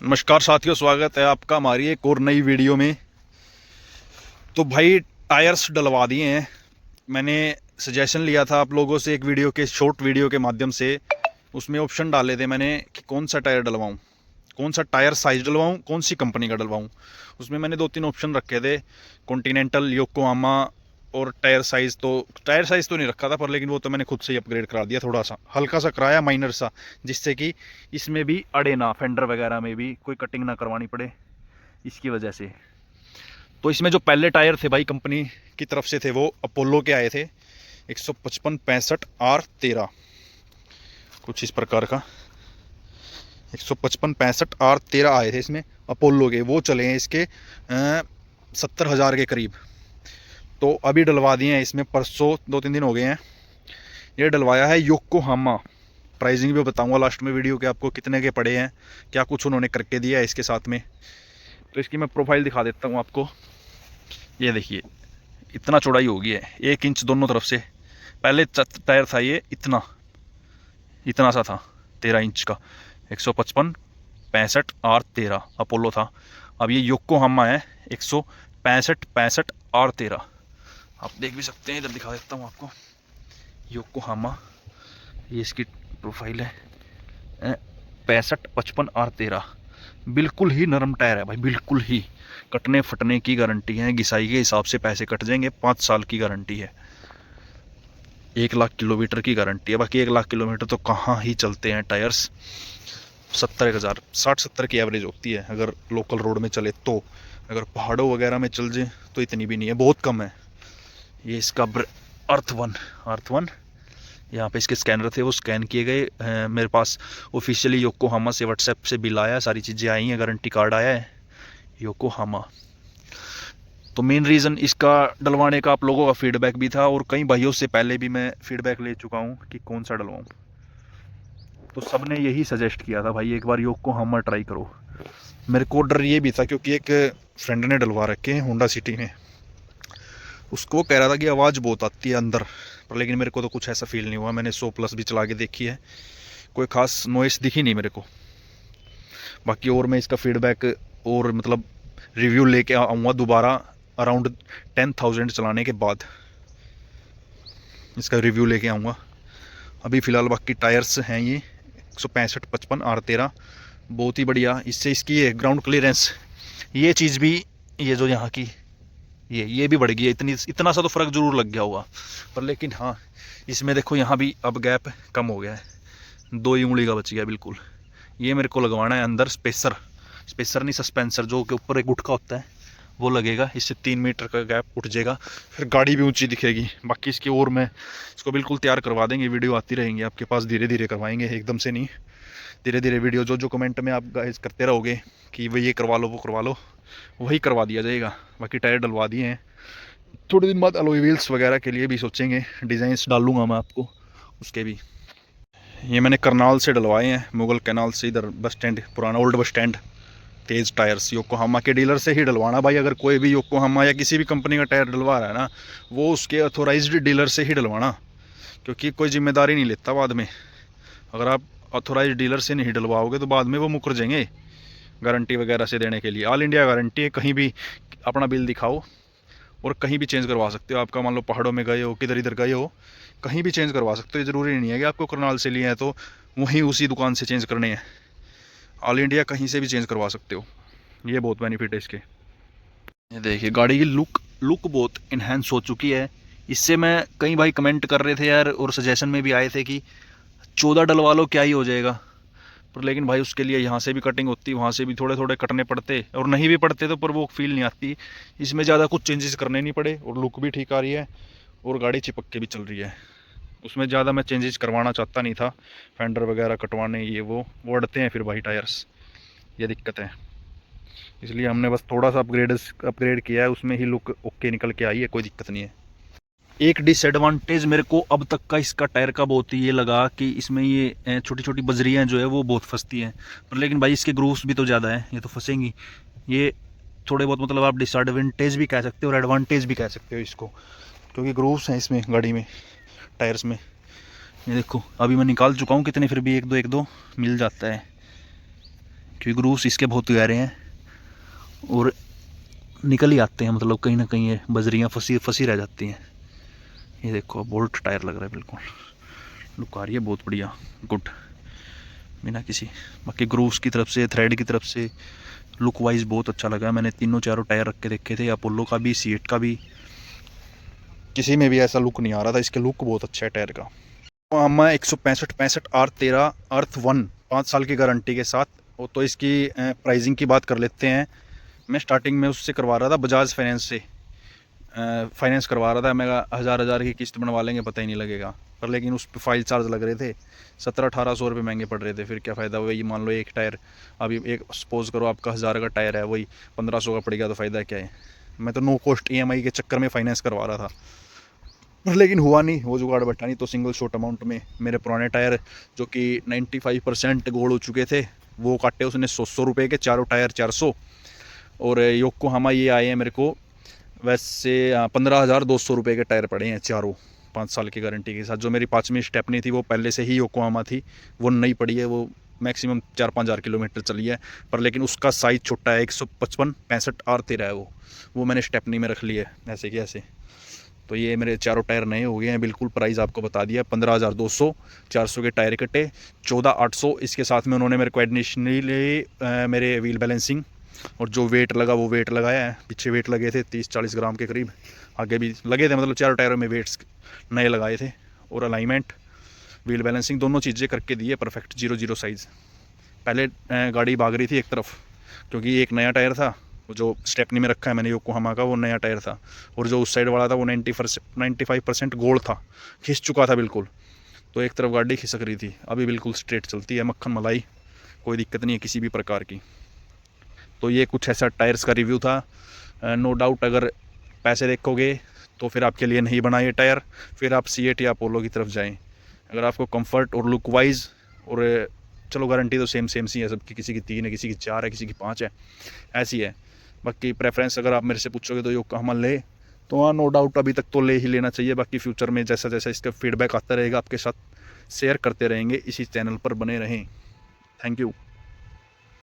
नमस्कार साथियों, स्वागत है आपका हमारी एक और नई वीडियो में। तो भाई टायर्स डलवा दिए हैं। मैंने सजेशन लिया था आप लोगों से एक वीडियो के शॉर्ट वीडियो के माध्यम से। उसमें ऑप्शन डाले थे मैंने कि कौन सा टायर डलवाऊं, कौन सा टायर साइज डलवाऊं, कौन सी कंपनी का डलवाऊं। उसमें मैंने 2-3 ऑप्शन रखे थे, कॉन्टिनेंटल, योकोहामा और टायर साइज़ तो नहीं रखा था, पर लेकिन वो तो मैंने खुद से ही अपग्रेड करा दिया, थोड़ा सा हल्का सा कराया, माइनर सा, जिससे कि इसमें भी अड़े ना, फेंडर वगैरह में भी कोई कटिंग ना करवानी पड़े इसकी वजह से। तो इसमें जो पहले टायर थे भाई कंपनी की तरफ से थे, वो अपोलो के आए थे 155-65R13, कुछ इस प्रकार का 155-65R13 आए थे इसमें अपोलो के। वो चले हैं इसके 70,000 के करीब। तो अभी डलवा दिए हैं इसमें, परसों 2-3 दिन हो गए हैं ये डलवाया है योकोहामा। प्राइसिंग भी बताऊंगा लास्ट में वीडियो के आपको कितने के पड़े हैं, क्या कुछ उन्होंने करके दिया है इसके साथ में। तो इसकी मैं प्रोफाइल दिखा देता हूँ आपको। ये देखिए, इतना चौड़ाई होगी है, 1 इंच दोनों तरफ से। पहले टायर था ये इतना सा था, 13 इंच का, 155-65R13 अपोलो था। अब ये योकोहामा है 165-65R13। आप देख भी सकते हैं, इधर दिखा देता हूँ आपको योकोहामा। ये इसकी प्रोफाइल है 65-55R13। बिल्कुल ही नरम टायर है भाई, बिल्कुल ही। कटने फटने की गारंटी है, घिसाई के हिसाब से पैसे कट जाएंगे। 5 साल की गारंटी है, 1 लाख किलोमीटर की गारंटी है। बाकी 1 लाख किलोमीटर तो कहाँ ही चलते हैं टायर्स, 70,000, 60-70 की एवरेज होती है अगर लोकल रोड में चले तो। अगर पहाड़ों वगैरह में चल जाए तो इतनी भी नहीं है, बहुत कम है। ये इसका अर्थ वन यहाँ पे इसके स्कैनर थे, वो स्कैन किए गए। मेरे पास ऑफिशियली योकोहामा से व्हाट्सएप से बिल आया, सारी चीज़ें आई हैं, गारंटी कार्ड आया है योकोहामा। तो मेन रीज़न इसका डलवाने का आप लोगों का फीडबैक भी था, और कई भाइयों से पहले भी मैं फीडबैक ले चुका हूँ कि कौन सा डलवाऊँ। तो सब ने यही सजेस्ट किया था भाई एक बार योकोहामा ट्राई करो। मेरे को डर ये भी था क्योंकि एक फ्रेंड ने डलवा रखे हैं होंडा सिटी में, उसको कह रहा था कि आवाज़ बहुत आती है अंदर, पर लेकिन मेरे को तो कुछ ऐसा फील नहीं हुआ। मैंने 100+ भी चला के देखी है, कोई ख़ास नॉइस दिखी नहीं मेरे को। बाकी और मैं इसका फीडबैक और मतलब रिव्यू लेके आऊँगा दोबारा, अराउंड 10,000 चलाने के बाद इसका रिव्यू लेके आऊँगा। अभी फ़िलहाल बाकी टायर्स हैं ये 165-55R13, बहुत ही बढ़िया। इससे इसकी ये ग्राउंड क्लियरेंस, ये चीज़ भी, ये जो यहाँ की ये भी बढ़ गई है। इतना सा तो फ़र्क ज़रूर लग गया होगा, पर लेकिन हाँ, इसमें देखो यहाँ भी अब गैप कम हो गया है, 2 ही उंगली का बच गया बिल्कुल। ये मेरे को लगवाना है अंदर स्पेसर नहीं, सस्पेंसर, जो के ऊपर एक गुटका होता है वो लगेगा। इससे 3 मीटर का गैप उठ जाएगा, फिर गाड़ी भी ऊंची दिखेगी। बाकी इसकी और मैं इसको बिल्कुल तैयार करवा देंगे, वीडियो आती रहेंगी आपके पास, धीरे धीरे करवाएंगे, एकदम से नहीं, धीरे धीरे वीडियो। जो जो कमेंट में आप गाइस करते रहोगे कि भाई ये करवा लो वो करवा लो, वही करवा दिया जाएगा। बाकी टायर डलवा दिए हैं, थोड़े दिन बाद अलॉय व्हील्स वगैरह के लिए भी सोचेंगे, डिज़ाइंस डालूंगा मैं आपको उसके भी। ये मैंने करनाल से डलवाए हैं, मुगल कैनाल से, इधर बस स्टैंड, पुराना ओल्ड बस स्टैंड। तेज़ टायर्स योकोहामा के डीलर से ही डलवाना भाई। अगर कोई भी योकोहामा या किसी भी कंपनी का टायर डलवा रहा है ना, वो उसके अथोराइज्ड डीलर से ही डलवाना, क्योंकि कोई जिम्मेदारी नहीं लेता बाद में। अगर आप अथोराइज्ड डीलर से नहीं डलवाओगे तो बाद में वो मुकर जाएंगे गारंटी वगैरह से देने के लिए। ऑल इंडिया गारंटी है, कहीं भी अपना बिल दिखाओ और कहीं भी चेंज करवा सकते हो। आपका मान लो पहाड़ों में गए हो, किधर इधर गए हो, कहीं भी चेंज करवा सकते हो। ज़रूरी नहीं है कि आपको करनाल से लिए हैं तो वहीं उसी दुकान से चेंज करने हैं। ऑल इंडिया कहीं से भी चेंज करवा सकते हो, ये बहुत बेनिफिट है इसके। ये देखिए, गाड़ी की लुक बहुत इन्हेंस हो चुकी है। इससे मैं, कई भाई कमेंट कर रहे थे यार, और सजेशन में भी आए थे कि 14 डलवा लो, क्या ही हो जाएगा। पर लेकिन भाई उसके लिए यहाँ से भी कटिंग होती, वहाँ से भी थोड़े थोड़े कटने पड़ते, और नहीं भी पड़ते तो पर वो फील नहीं आती। इसमें ज़्यादा कुछ चेंजेस करने नहीं पड़े, और लुक भी ठीक आ रही है, और गाड़ी चिपक के भी चल रही है। उसमें ज़्यादा मैं चेंजेस करवाना चाहता नहीं था, फेंडर वगैरह कटवाने, ये वो अड़ते हैं फिर भाई टायर्स, ये दिक्कत है। इसलिए हमने बस थोड़ा सा अपग्रेड किया है, उसमें ही लुक ओके निकल के आई है, कोई दिक्कत नहीं है। एक डिसएडवांटेज मेरे को अब तक का इसका टायर का बहुत ही ये लगा कि इसमें ये छोटी छोटी बजरियाँ जो है वो बहुत फंसती हैं। पर लेकिन भाई इसके ग्रूव्स भी तो ज़्यादा हैं, ये तो फंसेंगी। ये थोड़े बहुत, मतलब आप डिसएडवांटेज भी कह सकते हो और एडवांटेज भी कह सकते हो इसको, क्योंकि ग्रूव्स हैं इसमें गाड़ी में, टायर्स में। ये देखो, अभी मैं निकाल चुका हूँ कितने, फिर भी एक दो मिल जाता है। क्योंकि ग्रूव्स इसके बहुत गहरे हैं और निकल ही आते हैं, मतलब कहीं ना कहीं ये बजरियाँ फंसी फंसी रह जाती हैं। ये देखो बोल्ट टायर लग रहा है, बिल्कुल लुक आ रही है बहुत बढ़िया, गुड, बिना किसी। बाकी ग्रूव्स की तरफ से, थ्रेड की तरफ से लुक वाइज बहुत अच्छा लगा। मैंने तीनों चारों टायर रख के देखे थे, अपोलो का भी, सीएट का भी, किसी में भी ऐसा लुक नहीं आ रहा था। इसके लुक बहुत अच्छा है टायर का। हम 165 R13 अर्थ 1 5 साल की गारंटी के साथ। वो तो इसकी प्राइसिंग की बात कर लेते हैं। मैं स्टार्टिंग में उससे करवा रहा था, बजाज फाइनेंस से फाइनेंस करवा रहा था। मैं 1000 की किस्त बनवा लेंगे, पता ही नहीं लगेगा, पर लेकिन उस पर फाइल चार्ज लग रहे थे, 1700-1800 रुपये महंगे पड़ रहे थे। फिर क्या फ़ायदा, वही मान लो एक टायर, अभी एक सपोज़ करो आपका 1000 का टायर है, वही 1500 का पड़ेगा, तो फ़ायदा क्या है। मैं तो नो कॉस्ट EMI के चक्कर में फ़ाइनेंस करवा रहा था, पर लेकिन हुआ नहीं, वो जुगाड़ बैठा नहीं। तो सिंगल शॉट अमाउंट में मेरे पुराने टायर जो कि 95% गोल्ड हो चुके थे, वो काटे उसने 100 रुपये के, चारों टायर 400। और योकोहामा ये आए हैं मेरे को वैसे 15,200 रुपये के टायर पड़े हैं चारों, 5 साल की गारंटी के साथ। जो मेरी 5वीं स्टेपनी थी वो पहले से ही योकोहामा थी, वो नई पड़ी है, वो मैक्सिमम 4-5 हज़ार किलोमीटर चली है, पर लेकिन उसका साइज़ छोटा है, 155-65 R13 है वो मैंने स्टेपनी में रख ली है ऐसे कि ऐसे। तो ये मेरे चारों टायर नए हो गए हैं बिल्कुल। प्राइस आपको बता दिया, 15,200, 400 के टायर कटे, 14,800। इसके साथ में उन्होंने मेरे को एडिशनली मेरे व्हील बैलेंसिंग और जो वेट लगा वो वेट लगाया है। पीछे वेट लगे थे 30-40 ग्राम के करीब, आगे भी लगे थे, मतलब चारों टायरों में वेट्स नए लगाए थे। और अलाइनमेंट, व्हील बैलेंसिंग दोनों चीज़ें करके दी है परफेक्ट, 0-0 साइज़। पहले गाड़ी भाग रही थी एक तरफ, क्योंकि एक नया टायर था, वो जो स्टेपनी में रखा है मैंने योकोहामा का, वो नया टायर था, और जो उस साइड वाला था वो 95% गोल्ड था, खिंच चुका था बिल्कुल। तो एक तरफ गाड़ी खिसक रही थी, अभी बिल्कुल स्ट्रेट चलती है, मक्खन मलाई, कोई दिक्कत नहीं है किसी भी प्रकार की। तो ये कुछ ऐसा टायर्स का रिव्यू था। नो डाउट अगर पैसे देखोगे तो फिर आपके लिए नहीं बना ये टायर, फिर आप सीएट या अपोलो की तरफ जाएं। अगर आपको कंफर्ट और लुक वाइज, और चलो गारंटी तो सेम सी है सबकी, किसी की 3 है, किसी की 4 है, किसी की 5 है, ऐसी है। बाकी प्रेफरेंस अगर आप मेरे से पूछोगे तो योकोहामा ले, तो हाँ नो डाउट अभी तक तो ले ही लेना चाहिए। बाकी फ्यूचर में जैसा जैसा इसका फीडबैक आता रहेगा आपके साथ शेयर करते रहेंगे, इसी चैनल पर बने रहें। Thank you.